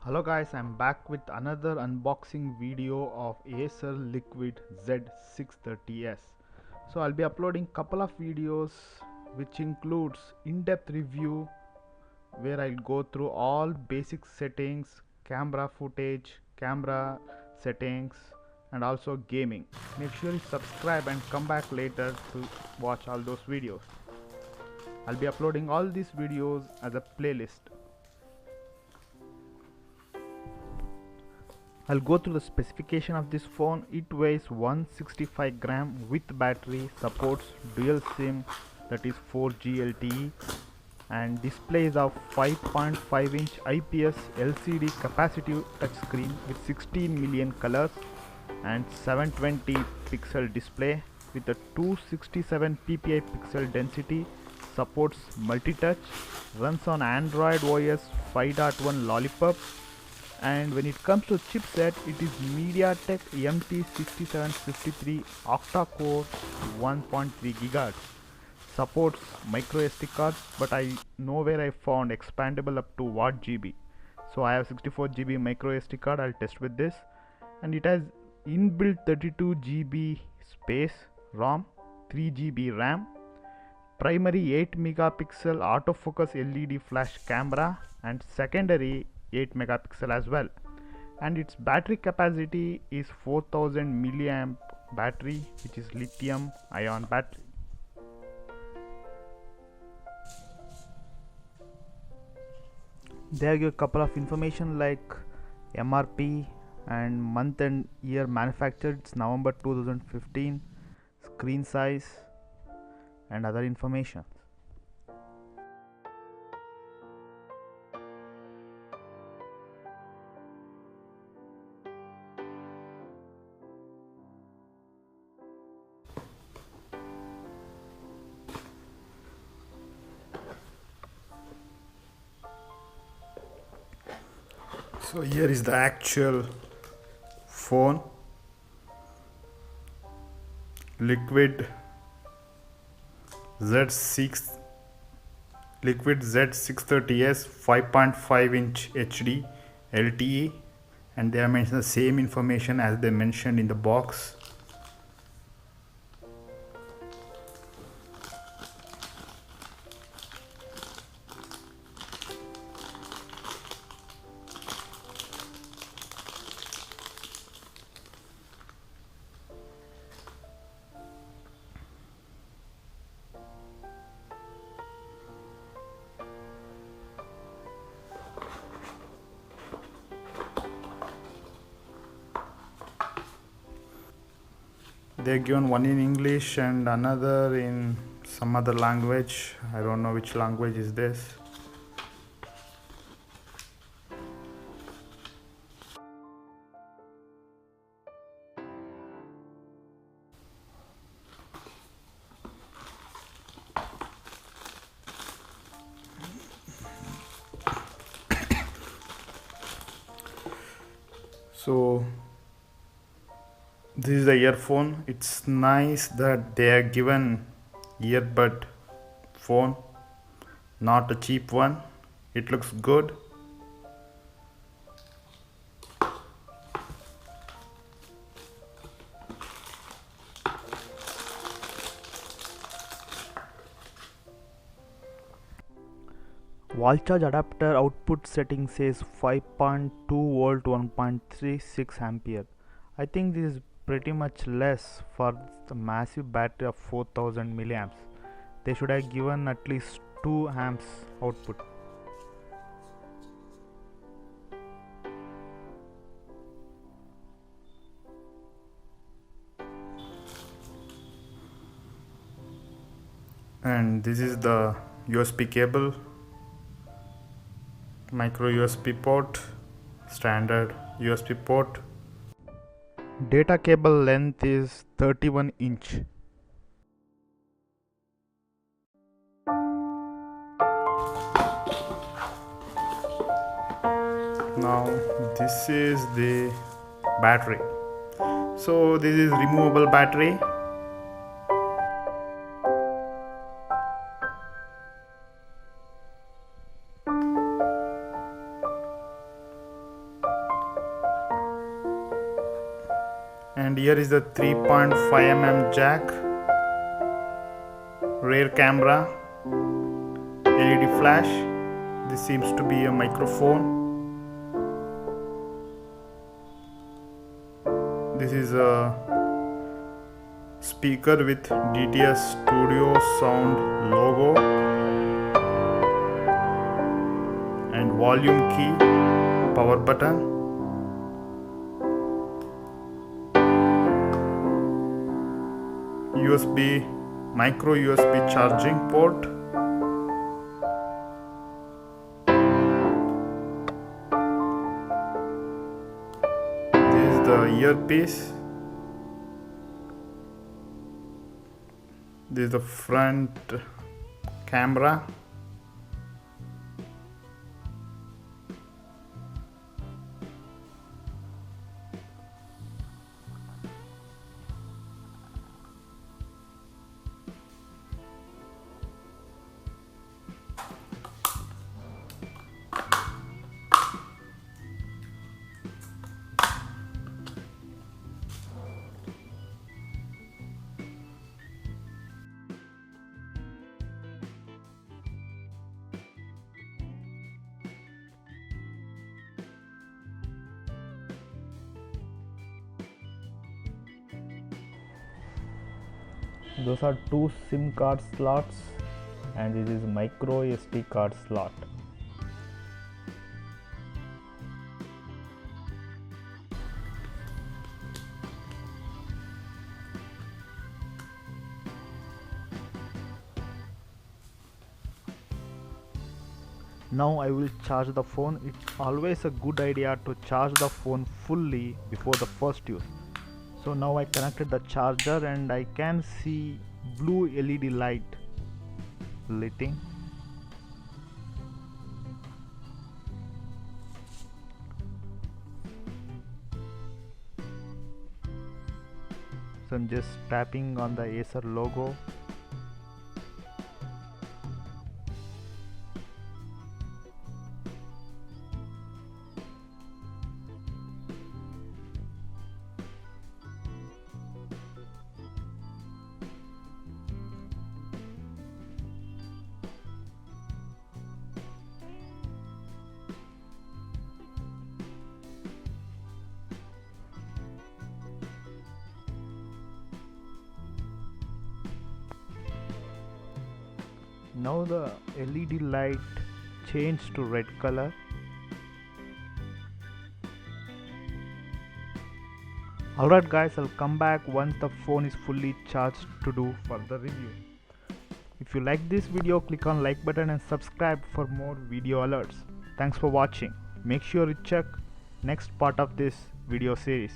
Hello guys, I'm back with another unboxing video of Acer Liquid Z630S. So I'll be uploading couple of videos which includes in-depth review where I'll go through all basic settings, camera footage, camera settings and also gaming. Make sure you subscribe and come back later to watch all those videos. I'll be uploading all these videos as a playlist. I'll go through the specification of this phone. It weighs 165 gram with battery, supports dual SIM, that is 4G LTE, and displays of 5.5-inch IPS LCD capacitive touchscreen with 16 million colors and 720 pixel display with a 267 ppi pixel density, supports multi-touch, runs on Android OS 5.1 Lollipop, and when it comes to chipset, it is MediaTek MT6753 octa-core 1.3 GHz. Supports micro SD cards, but nowhere I found expandable up to 1 GB. So I have 64 GB micro SD card. I'll test with this, and it has inbuilt 32 GB space ROM, 3 GB RAM, primary 8 megapixel autofocus LED flash camera, and secondary 8 megapixel as well, and its battery capacity is 4000 milliamp battery, which is lithium ion battery. They give a couple of information like MRP and month and year manufactured, it's November 2015, screen size and other information. So here is the actual phone, Liquid Z6 Liquid Z630S 5.5-inch HD LTE, and they have mentioned the same information as they mentioned in the box. They're given one in English and another in some other language. I don't know which language is this. So this is the earphone. It's nice that they are given earbud phone, not a cheap one. It looks good. Wall charge adapter output setting says 5.2 volt 1.36 ampere. I think this is pretty much less for the massive battery of 4000 milliamps. They should have given at least 2 amps output. And this is the USB cable, micro USB port, standard USB port. Data cable length is 31 inch. Now this is the battery. So this is removable battery. And here is the 3.5 mm jack, rear camera, LED flash. This seems to be a microphone. This is a speaker with DTS Studio Sound logo, and volume key, power button, micro USB charging port, this is the earpiece, this is the front camera, those are two SIM card slots, and this is micro SD card slot. Now I will charge the phone. It's always a good idea to charge the phone fully before the first use. So now I connected the charger and I can see blue LED light lighting. So I'm just tapping on the Acer logo. Now the LED light changed to red color. Alright guys, I'll come back once the phone is fully charged to do further review. If you like this video, click on like button and subscribe for more video alerts. Thanks for watching. Make sure you check next part of this video series.